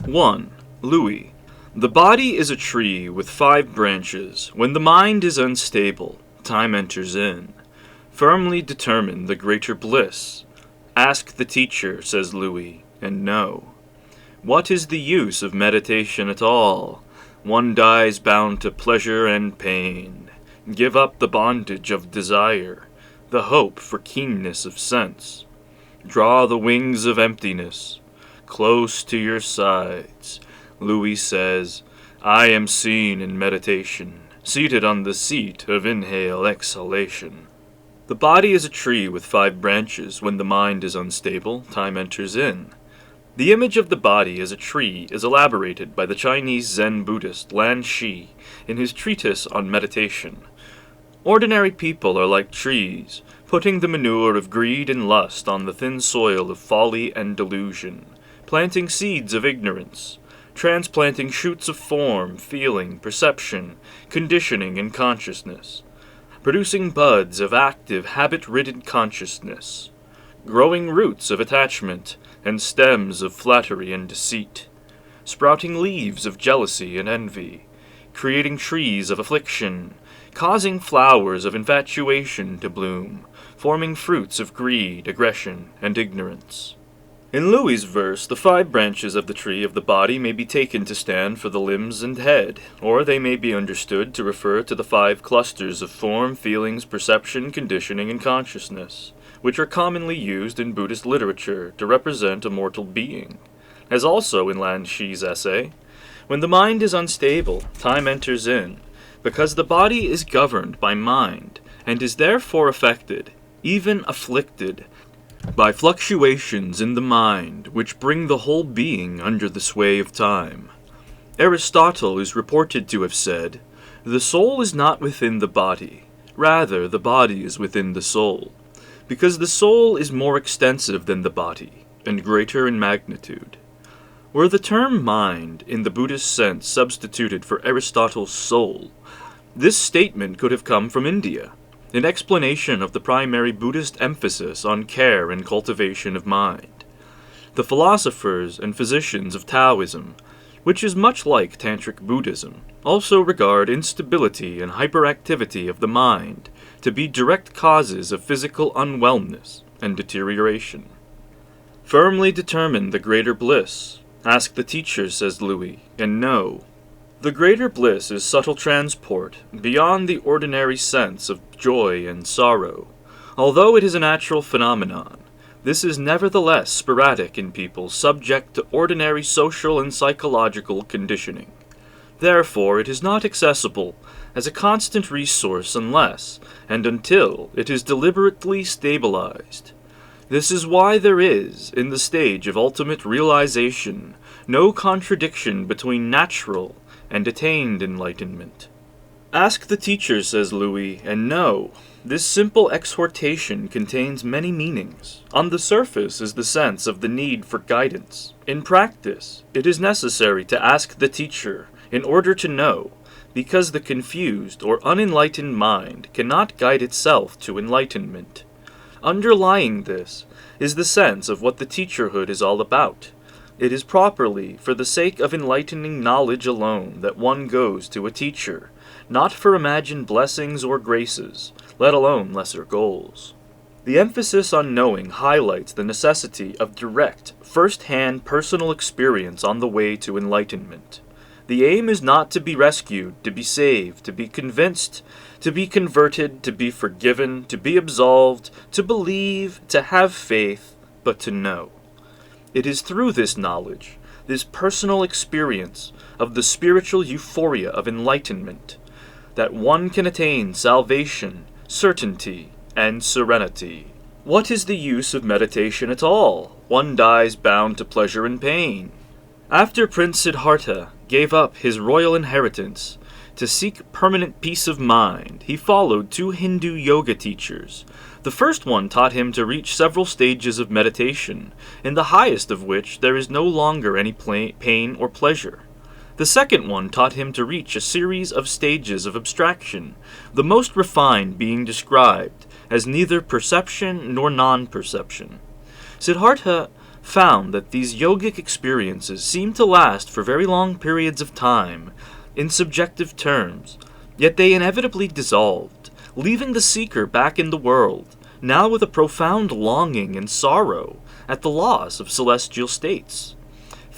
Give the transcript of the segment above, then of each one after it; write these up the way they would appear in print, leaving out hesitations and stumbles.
1. Louis. The body is a tree with 5 branches. When the mind is unstable, time enters in. Firmly determine the greater bliss. Ask the teacher, says Louis, and know. What is the use of meditation at all? One dies bound to pleasure and pain. Give up the bondage of desire, the hope for keenness of sense. Draw the wings of emptiness close to your sides. Louis says, I am seen in meditation, seated on the seat of inhale-exhalation. The body is a tree with 5 branches. When the mind is unstable, time enters in. The image of the body as a tree is elaborated by the Chinese Zen Buddhist Lan Shi in his treatise on meditation. Ordinary people are like trees, putting the manure of greed and lust on the thin soil of folly and delusion, planting seeds of ignorance, transplanting shoots of form, feeling, perception, conditioning, and consciousness, producing buds of active, habit-ridden consciousness, growing roots of attachment and stems of flattery and deceit, sprouting leaves of jealousy and envy, creating trees of affliction, causing flowers of infatuation to bloom, forming fruits of greed, aggression, and ignorance. In Louis's verse, the 5 branches of the tree of the body may be taken to stand for the limbs and head, or they may be understood to refer to the 5 clusters of form, feelings, perception, conditioning, and consciousness, which are commonly used in Buddhist literature to represent a mortal being. As also in Lan Shi's essay, when the mind is unstable, time enters in, because the body is governed by mind, and is therefore affected, even afflicted, by fluctuations in the mind which bring the whole being under the sway of time. Aristotle is reported to have said, "The soul is not within the body, rather the body is within the soul, because the soul is more extensive than the body, and greater in magnitude." Were the term mind, in the Buddhist sense, substituted for Aristotle's soul, this statement could have come from India, in explanation of the primary Buddhist emphasis on care and cultivation of mind. The philosophers and physicians of Taoism, which is much like Tantric Buddhism, also regard instability and hyperactivity of the mind to be direct causes of physical unwellness and deterioration. Firmly determine the greater bliss. Ask the teacher, says Louis, and know. The greater bliss is subtle transport, beyond the ordinary sense of joy and sorrow. Although it is a natural phenomenon, this is nevertheless sporadic in people subject to ordinary social and psychological conditioning. Therefore, it is not accessible as a constant resource unless and until it is deliberately stabilized. This is why there is, in the stage of ultimate realization, no contradiction between natural and attained enlightenment. Ask the teacher, says Louis, and know. This simple exhortation contains many meanings. On the surface is the sense of the need for guidance. In practice, it is necessary to ask the teacher in order to know, because the confused or unenlightened mind cannot guide itself to enlightenment. Underlying this is the sense of what the teacherhood is all about. It is properly for the sake of enlightening knowledge alone that one goes to a teacher, not for imagined blessings or graces, let alone lesser goals. The emphasis on knowing highlights the necessity of direct, first-hand personal experience on the way to enlightenment. The aim is not to be rescued, to be saved, to be convinced, to be converted, to be forgiven, to be absolved, to believe, to have faith, but to know. It is through this knowledge, this personal experience of the spiritual euphoria of enlightenment, that one can attain salvation, certainty, and serenity. What is the use of meditation at all? One dies bound to pleasure and pain. After Prince Siddhartha gave up his royal inheritance to seek permanent peace of mind, he followed 2 Hindu yoga teachers. The first one taught him to reach several stages of meditation, in the highest of which there is no longer any pain or pleasure. The second one taught him to reach a series of stages of abstraction, the most refined being described as neither perception nor non-perception. Siddhartha found that these yogic experiences seem to last for very long periods of time, in subjective terms, yet they inevitably dissolved, leaving the seeker back in the world, now with a profound longing and sorrow at the loss of celestial states.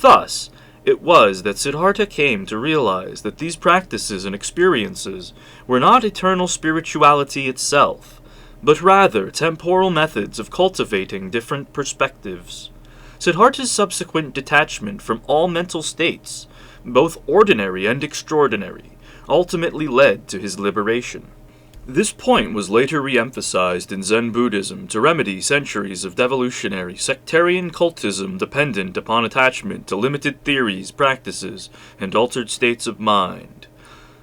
Thus, it was that Siddhartha came to realize that these practices and experiences were not eternal spirituality itself, but rather temporal methods of cultivating different perspectives. Siddhartha's subsequent detachment from all mental states, both ordinary and extraordinary, ultimately led to his liberation. This point was later re-emphasized in Zen Buddhism to remedy centuries of devolutionary, sectarian cultism dependent upon attachment to limited theories, practices, and altered states of mind.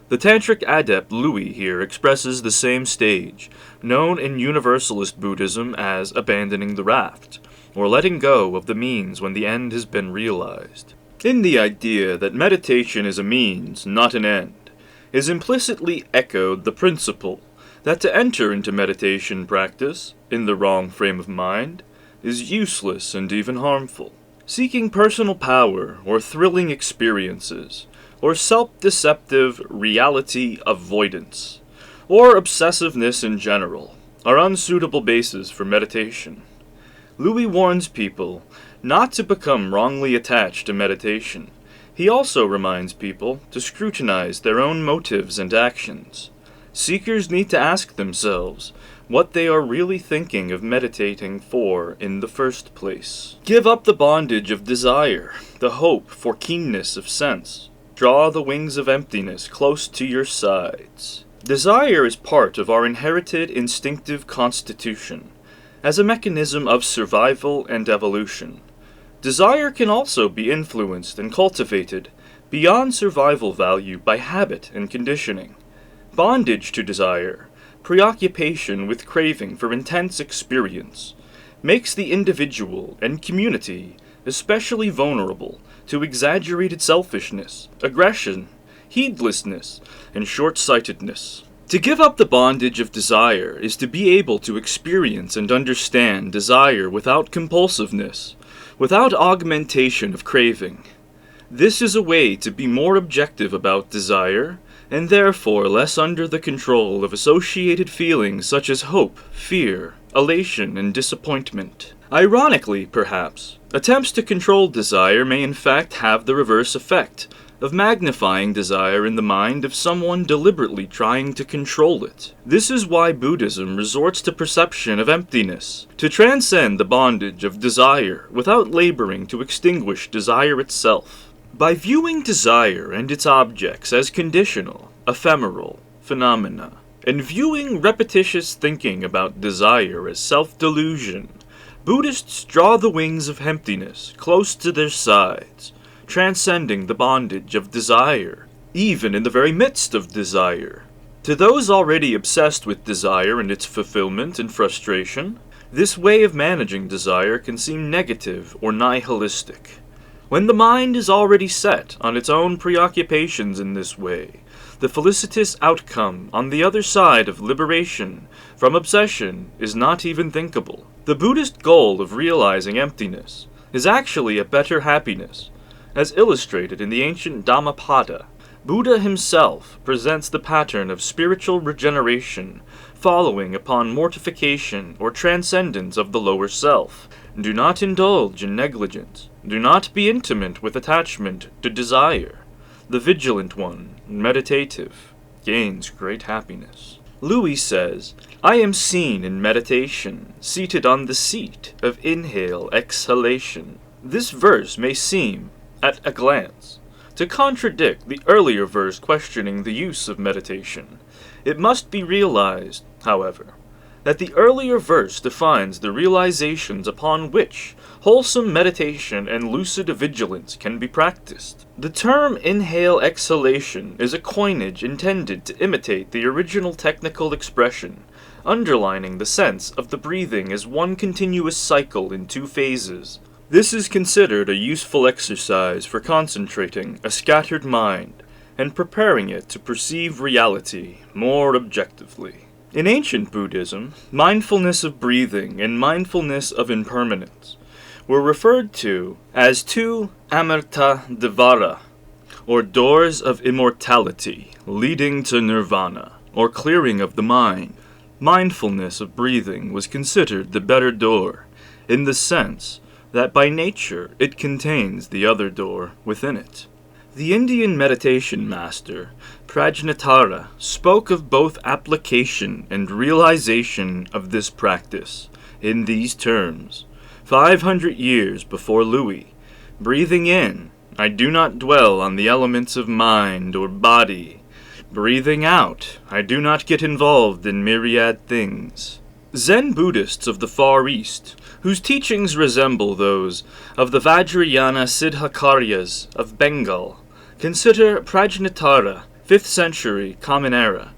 The Tantric adept Louis here expresses the same stage, known in Universalist Buddhism as abandoning the raft, or letting go of the means when the end has been realized. In the idea that meditation is a means, not an end, is implicitly echoed the principle that to enter into meditation practice, in the wrong frame of mind, is useless and even harmful. Seeking personal power or thrilling experiences, or self-deceptive reality avoidance, or obsessiveness in general, are unsuitable bases for meditation. Louis warns people not to become wrongly attached to meditation. He also reminds people to scrutinize their own motives and actions. Seekers need to ask themselves what they are really thinking of meditating for in the first place. Give up the bondage of desire, the hope for keenness of sense. Draw the wings of emptiness close to your sides. Desire is part of our inherited instinctive constitution, as a mechanism of survival and evolution. Desire can also be influenced and cultivated beyond survival value by habit and conditioning. Bondage to desire, preoccupation with craving for intense experience, makes the individual and community especially vulnerable to exaggerated selfishness, aggression, heedlessness, and short-sightedness. To give up the bondage of desire is to be able to experience and understand desire without compulsiveness, without augmentation of craving. This is a way to be more objective about desire, and therefore less under the control of associated feelings such as hope, fear, elation, and disappointment. Ironically, perhaps, attempts to control desire may in fact have the reverse effect of magnifying desire in the mind of someone deliberately trying to control it. This is why Buddhism resorts to perception of emptiness, to transcend the bondage of desire without laboring to extinguish desire itself. By viewing desire and its objects as conditional, ephemeral phenomena, and viewing repetitious thinking about desire as self-delusion, Buddhists draw the wings of emptiness close to their sides, transcending the bondage of desire, even in the very midst of desire. To those already obsessed with desire and its fulfillment and frustration, this way of managing desire can seem negative or nihilistic. When the mind is already set on its own preoccupations in this way, the felicitous outcome on the other side of liberation from obsession is not even thinkable. The Buddhist goal of realizing emptiness is actually a better happiness. As illustrated in the ancient Dhammapada, Buddha himself presents the pattern of spiritual regeneration following upon mortification or transcendence of the lower self. Do not indulge in negligence. Do not be intimate with attachment to desire. The vigilant one, meditative, gains great happiness. Louis says, I am seen in meditation, seated on the seat of inhale-exhalation. This verse may seem, at a glance, to contradict the earlier verse questioning the use of meditation. It must be realized, however, that the earlier verse defines the realizations upon which wholesome meditation and lucid vigilance can be practiced. The term inhale-exhalation is a coinage intended to imitate the original technical expression, underlining the sense of the breathing as one continuous cycle in two phases. This is considered a useful exercise for concentrating a scattered mind and preparing it to perceive reality more objectively. In ancient Buddhism, mindfulness of breathing and mindfulness of impermanence were referred to as two Amarta Dvara, or doors of immortality, leading to nirvana, or clearing of the mind. Mindfulness of breathing was considered the better door, in the sense that by nature it contains the other door within it. The Indian meditation master, Prajnatara, spoke of both application and realization of this practice in these terms. 500 years before Louis, breathing in, I do not dwell on the elements of mind or body. Breathing out, I do not get involved in myriad things. Zen Buddhists of the Far East, whose teachings resemble those of the Vajrayana Siddhakaryas of Bengal, consider Prajnatara, 5th century Common Era,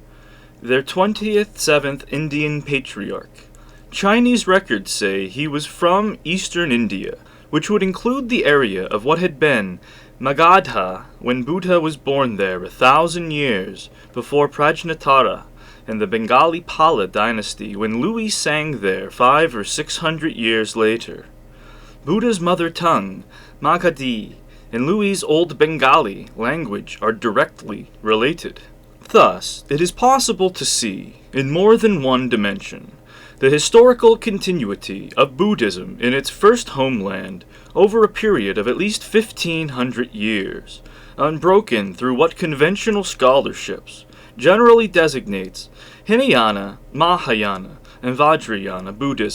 their 27th Indian patriarch. Chinese records say he was from eastern India, which would include the area of what had been Magadha when Buddha was born there 1,000 years before Prajnatara, and the Bengali Pala dynasty when Louis sang there 500 or 600 years later. Buddha's mother tongue, Magadhi, and Louis's Old Bengali language are directly related. Thus, it is possible to see, in more than one dimension, the historical continuity of Buddhism in its first homeland over a period of at least 1,500 years, unbroken through what conventional scholarships generally designates Hinayana, Mahayana, and Vajrayana Buddhism.